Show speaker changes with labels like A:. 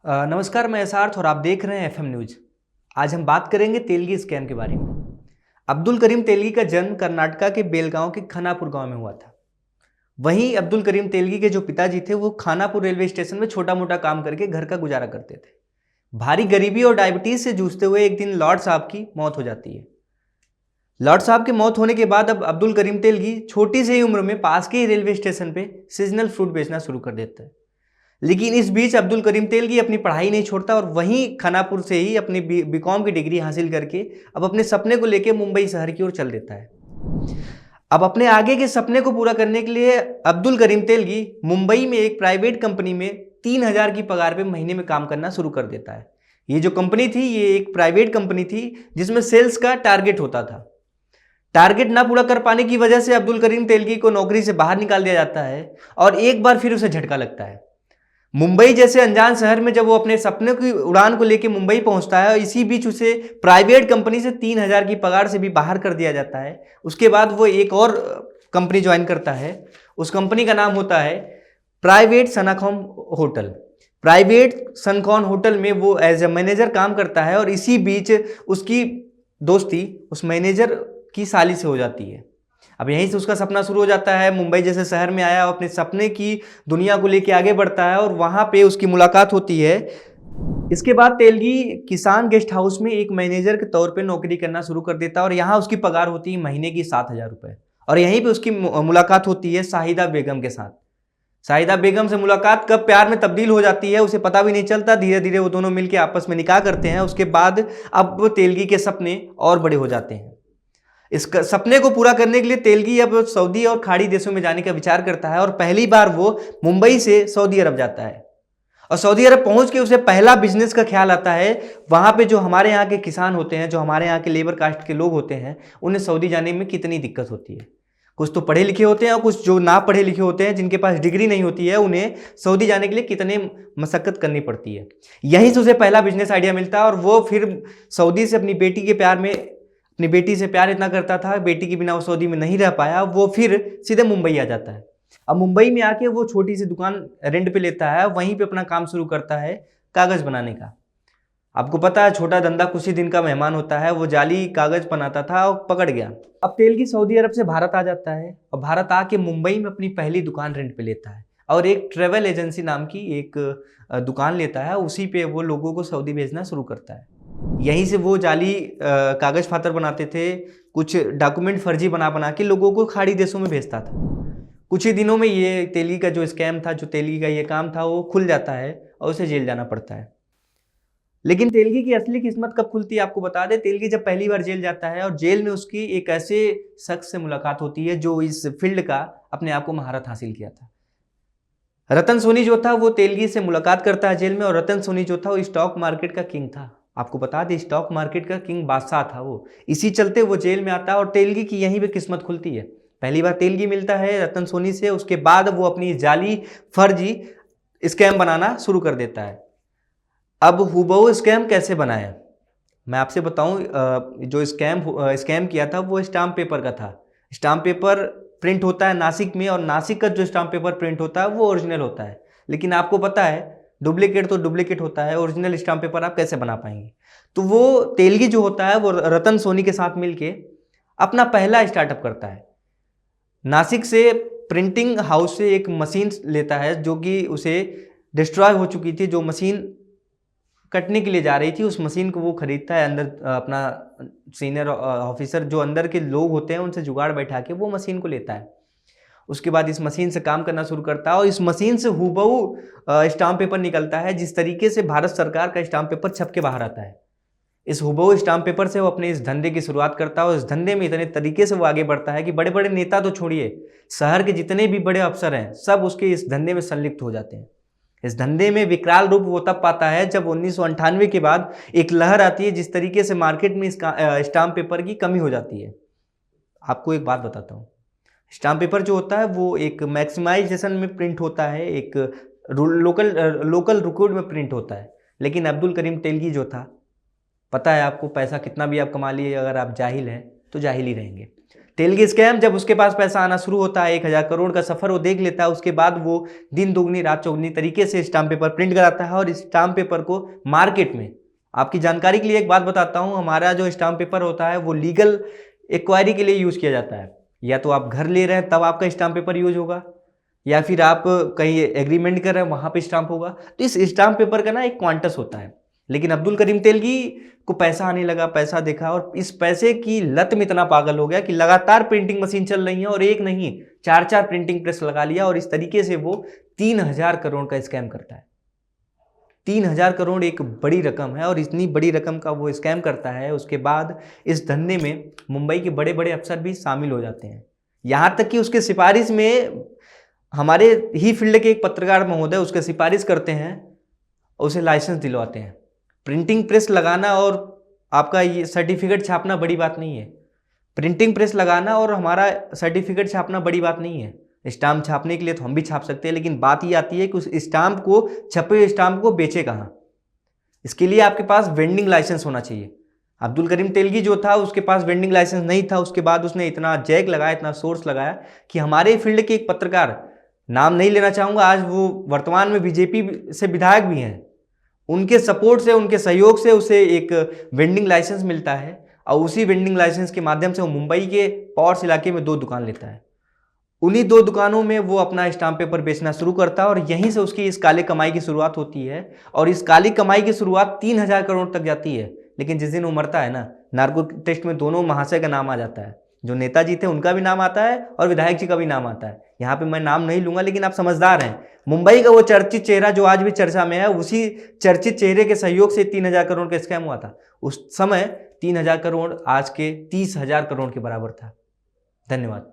A: नमस्कार, मैं एसार्थ और आप देख रहे हैं एफएम न्यूज। आज हम बात करेंगे तेलगी स्कैम के बारे में। अब्दुल करीम तेलगी का जन्म कर्नाटका के बेलगांव के खानापुर गांव में हुआ था। वहीं अब्दुल करीम तेलगी के जो पिताजी थे वो खानापुर रेलवे स्टेशन में छोटा मोटा काम करके घर का गुजारा करते थे। भारी गरीबी और डायबिटीज से जूझते हुए एक दिन लॉर्ड साहब की मौत हो जाती है। लॉर्ड साहब की मौत होने के बाद अब अब्दुल करीम तेलगी छोटी सी उम्र में पास के ही रेलवे स्टेशन पे सीजनल फ्रूट बेचना शुरू कर देता है। लेकिन इस बीच अब्दुल करीम तेलगी अपनी पढ़ाई नहीं छोड़ता और वहीं खानापुर से ही अपनी बीकॉम की डिग्री हासिल करके अब अपने सपने को लेकर मुंबई शहर की ओर चल देता है। अब अपने आगे के सपने को पूरा करने के लिए अब्दुल करीम तेलगी मुंबई में एक प्राइवेट कंपनी में 3,000 की पगार पे महीने में काम करना शुरू कर देता है। ये जो कंपनी थी ये एक प्राइवेट कंपनी थी जिसमें सेल्स का टारगेट होता था। टारगेट ना पूरा कर पाने की वजह से अब्दुल करीम तेलगी को नौकरी से बाहर निकाल दिया जाता है और एक बार फिर उसे झटका लगता है। मुंबई जैसे अनजान शहर में जब वो अपने सपने की उड़ान को लेकर मुंबई पहुंचता है और इसी बीच उसे प्राइवेट कंपनी से 3,000 की पगार से भी बाहर कर दिया जाता है। उसके बाद वो एक और कंपनी ज्वाइन करता है। उस कंपनी का नाम होता है प्राइवेट सनाकॉम होटल। प्राइवेट सनकॉन होटल में वो एज ए मैनेजर काम करता है और इसी बीच उसकी दोस्ती उस मैनेजर की साली से हो जाती है। अब यहीं से उसका सपना शुरू हो जाता है। मुंबई जैसे शहर में आया, अपने सपने की दुनिया को लेके आगे बढ़ता है और वहां पे उसकी मुलाकात होती है। इसके बाद तेलगी किसान गेस्ट हाउस में एक मैनेजर के तौर पे नौकरी करना शुरू कर देता है और यहाँ उसकी पगार होती है महीने की 7,000 रुपये। और यहीं पे उसकी मुलाकात होती है शाहिदा बेगम के साथ। शाहिदा बेगम से मुलाकात कब प्यार में तब्दील हो जाती है उसे पता भी नहीं चलता। धीरे धीरे वो दोनों मिलकर आपस में निकाह करते हैं। उसके बाद अब तेलगी के सपने और बड़े हो जाते हैं। इस सपने को पूरा करने के लिए तेलगी अब सऊदी और खाड़ी देशों में जाने का विचार करता है और पहली बार वो मुंबई से सऊदी अरब जाता है। और सऊदी अरब पहुंच के उसे पहला बिजनेस का ख्याल आता है। वहां पे जो हमारे यहाँ के किसान होते हैं, जो हमारे यहाँ के लेबर कास्ट के लोग होते हैं, उन्हें सऊदी जाने में कितनी दिक्कत होती है। कुछ तो पढ़े लिखे होते हैं और कुछ जो ना पढ़े लिखे होते हैं, जिनके पास डिग्री नहीं होती है, उन्हें सऊदी जाने के लिए कितने मशक्कत करनी पड़ती है। यहीं से उसे पहला बिजनेस आइडिया मिलता है और वो फिर सऊदी से अपनी बेटी से प्यार इतना करता था, बेटी के बिना वो सऊदी में नहीं रह पाया। वो फिर सीधे मुंबई आ जाता है। अब मुंबई में आके वो छोटी सी दुकान रेंट पे लेता है, वहीं पे अपना काम शुरू करता है कागज बनाने का। आपको पता है छोटा धंधा कुछ ही दिन का मेहमान होता है। वो जाली कागज बनाता था और पकड़ गया। अब तेलगी सऊदी अरब से भारत आ जाता है और भारत आके मुंबई में अपनी पहली दुकान रेंट पे लेता है और एक ट्रेवल एजेंसी नाम की एक दुकान लेता है। उसी पे वो लोगों को सऊदी भेजना शुरू करता है। यहीं से वो जाली कागज फातर बनाते थे, कुछ डॉक्यूमेंट फर्जी बना बना के लोगों को खाड़ी देशों में भेजता था। कुछ ही दिनों में ये तेलगी का जो स्कैम था, जो तेलगी का ये काम था, वो खुल जाता है और उसे जेल जाना पड़ता है। लेकिन तेलगी की असली किस्मत कब खुलती है आपको बता दें। तेलगी जब पहली बार जेल जाता है और जेल में उसकी एक ऐसे शख्स से मुलाकात होती है जो इस फील्ड का अपने आप को महारत हासिल किया था। रतन सोनी जो था वो तेलगी से मुलाकात करता है जेल में। और रतन सोनी जो था वो स्टॉक मार्केट का किंग था। आपको बता दें स्टॉक मार्केट का किंग बादशाह था वो। इसी चलते वो जेल में आता है और तेलगी की यहीं पे किस्मत खुलती है। पहली बार तेलगी मिलता है रतन सोनी से। उसके बाद वो अपनी जाली फर्जी स्कैम बनाना शुरू कर देता है। अब हुबहू स्कैम कैसे बनाया मैं आपसे बताऊं। जो स्कैम किया था वो स्टाम्प पेपर का था। स्टाम्प पेपर प्रिंट होता है नासिक में और नासिक का जो स्टाम्प पेपर प्रिंट होता है वो ओरिजिनल होता है। लेकिन आपको पता है डुप्लीकेट तो डुप्लीकेट होता है, ओरिजिनल स्टाम्प पेपर आप कैसे बना पाएंगे। तो वो तेलगी जो होता है वो रतन सोनी के साथ मिलके अपना पहला स्टार्टअप करता है। नासिक से प्रिंटिंग हाउस से एक मशीन लेता है जो कि उसे डिस्ट्रॉय हो चुकी थी। जो मशीन कटने के लिए जा रही थी उस मशीन को वो खरीदता है। अंदर अपना सीनियर ऑफिसर जो अंदर के लोग होते हैं उनसे जुगाड़ बैठा के वो मशीन को लेता है। उसके बाद इस मशीन से काम करना शुरू करता है और इस मशीन से हुबहू स्टाम्प पेपर निकलता है जिस तरीके से भारत सरकार का स्टाम्प पेपर छप के बाहर आता है। इस हुबहू स्टाम्प पेपर से वो अपने इस धंधे की शुरुआत करता है और इस धंधे में इतने तरीके से वो आगे बढ़ता है कि बड़े बड़े नेता तो छोड़िए, शहर के जितने भी बड़े अफसर हैं सब उसके इस धंधे में संलिप्त हो जाते हैं। इस धंधे में विकराल रूप वो तब पाता है जब 1998 के बाद एक लहर आती है जिस तरीके से मार्केट में स्टाम्प पेपर की कमी हो जाती है। आपको एक बात बताता हूँ, स्टाम्प पेपर जो होता है वो एक मैक्सिमाइजेशन में प्रिंट होता है, एक लोकल रिकॉर्ड में प्रिंट होता है। लेकिन अब्दुल करीम तेलगी जो था, पता है आपको, पैसा कितना भी आप कमा लिए अगर आप जाहिल हैं तो जाहिल ही रहेंगे। तेलगी स्कैम, जब उसके पास पैसा आना शुरू होता है, 1,000 करोड़ का सफर वो देख लेता है, उसके बाद वो दिन दुगनी रात चौगनी तरीके से स्टाम्प पेपर प्रिंट कराता है और इस स्टाम्प पेपर को मार्केट में, आपकी जानकारी के लिए एक बात बताता हूं, हमारा जो स्टाम्प पेपर होता है वो लीगल एक्वायरी के लिए यूज किया जाता है। या तो आप घर ले रहे हैं तब आपका स्टाम्प पेपर यूज होगा, या फिर आप कहीं एग्रीमेंट कर रहे हैं वहां पे स्टाम्प होगा। तो इस स्टाम्प पेपर का ना एक क्वांटस होता है। लेकिन अब्दुल करीम तेलगी को पैसा आने लगा, पैसा देखा और इस पैसे की लत में इतना पागल हो गया कि लगातार प्रिंटिंग मशीन चल रही है और एक नहीं 4-4 प्रिंटिंग प्रेस लगा लिया और इस तरीके से वो 3,000 करोड़ का स्कैम करता है। 3,000 करोड़ एक बड़ी रकम है और इतनी बड़ी रकम का वो स्कैम करता है। उसके बाद इस धंधे में मुंबई के बड़े बड़े अफसर भी शामिल हो जाते हैं, यहां तक कि उसके सिफारिश में हमारे ही फील्ड के एक पत्रकार महोदय उसके सिफारिश करते हैं, उसे लाइसेंस दिलवाते हैं। प्रिंटिंग प्रेस लगाना और आपका ये सर्टिफिकेट छापना बड़ी बात नहीं है। प्रिंटिंग प्रेस लगाना और हमारा सर्टिफिकेट छापना बड़ी बात नहीं है। स्टाम्प छापने के लिए तो हम भी छाप सकते हैं, लेकिन बात ये आती है कि उस स्टाम्प को, छपे हुए स्टाम्प को बेचे कहाँ। इसके लिए आपके पास वेंडिंग लाइसेंस होना चाहिए। अब्दुल करीम तेलगी जो था उसके पास वेंडिंग लाइसेंस नहीं था। उसके बाद उसने इतना जैक लगाया, इतना सोर्स लगाया कि हमारे फील्ड के एक पत्रकार, नाम नहीं लेना चाहूंगा, आज वो वर्तमान में बीजेपी से विधायक भी हैं, उनके सपोर्ट से, उनके सहयोग से उसे एक वेंडिंग लाइसेंस मिलता है और उसी वेंडिंग लाइसेंस के माध्यम से वो मुंबई के पॉर्स इलाके में 2 दुकान लेता है। उन्हीं 2 दुकानों में वो अपना स्टाम्प पेपर बेचना शुरू करता है और यहीं से उसकी इस काले कमाई की शुरुआत होती है। और इस काली कमाई की शुरुआत 3,000 करोड़ तक जाती है। लेकिन जिस दिन वो मरता है ना, नार्को टेस्ट में दोनों महाशय का नाम आ जाता है। जो नेताजी थे उनका भी नाम आता है और विधायक जी का भी नाम आता है। यहाँ पे मैं नाम नहीं लूंगा, लेकिन आप समझदार हैं। मुंबई का वो चर्चित चेहरा जो आज भी चर्चा में है, उसी चर्चित चेहरे के सहयोग से 3,000 करोड़ का स्कैम हुआ था। उस समय 3,000 करोड़ आज के 30,000 करोड़ के बराबर था। धन्यवाद।